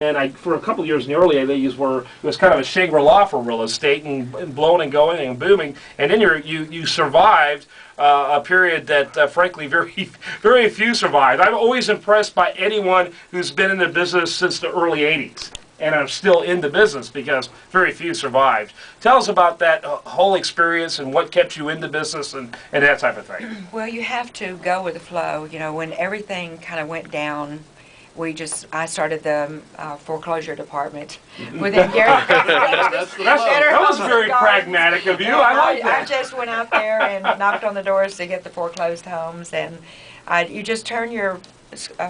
And for a couple of years in the early 80s, it was kind of a Shangri-La for real estate and blowing and going and booming. And then you survived a period that, frankly, very few survived. I'm always impressed by anyone who's been in the business since the early 80s and are still in the business, because very few survived. Tell us about that whole experience and what kept you in the business and that type of thing. Well, you have to go with the flow. You know, when everything kind of went down, I started the foreclosure department within Gary. That was very pragmatic of you. I like that. I just went out there and knocked on the doors to get the foreclosed homes, and you just turn your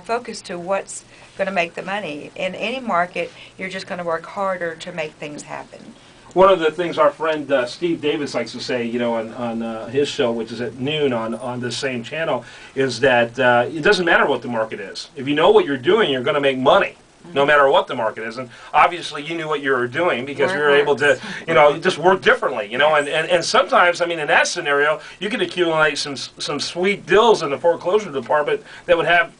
focus to what's going to make the money. In any market, you're just going to work harder to make things happen. One of the things our friend Steve Davis likes to say, you know, on his show, which is at noon on this same channel, is that it doesn't matter what the market is. If you know what you're doing, you're going to make money, no matter what the market is. And obviously, you knew what you were doing because you were able to, you know, just work differently, you know. And sometimes, I mean, in that scenario, you can accumulate some sweet deals in the foreclosure department that would have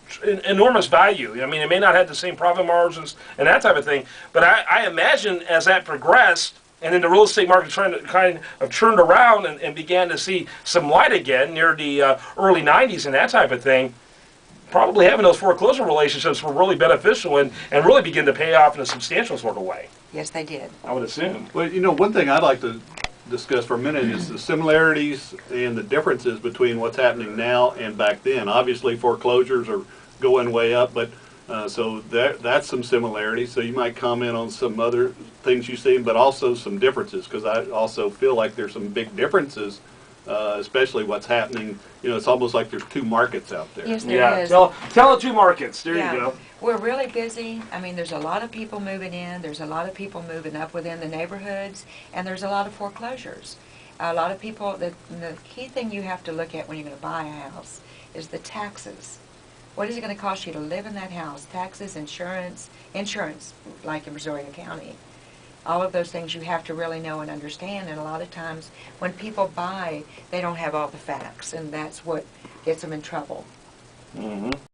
enormous value. I mean, it may not have the same profit margins and that type of thing, but I imagine as that progressed, and then the real estate market kind of turned around and began to see some light again near the early 90s and that type of thing. Probably having those foreclosure relationships were really beneficial and really begin to pay off in a substantial sort of way. Yes, they did. I would assume. Well, you know, one thing I'd like to discuss for a minute is the similarities and the differences between what's happening now and back then. Obviously, foreclosures are going way up, but so that's some similarities. So you might comment on some other things you see, but also some differences, because I also feel like there's some big differences, especially what's happening. You know, it's almost like there's two markets out there. Yes, there is. Tell the two markets. There you go. We're really busy. I mean, there's a lot of people moving in. There's a lot of people moving up within the neighborhoods, and there's a lot of foreclosures. A lot of people, the key thing you have to look at when you're going to buy a house is the taxes. What is it going to cost you to live in that house? Taxes, insurance, like in Missouri County. All of those things you have to really know and understand, and a lot of times when people buy, they don't have all the facts, and that's what gets them in trouble. Mm-hmm.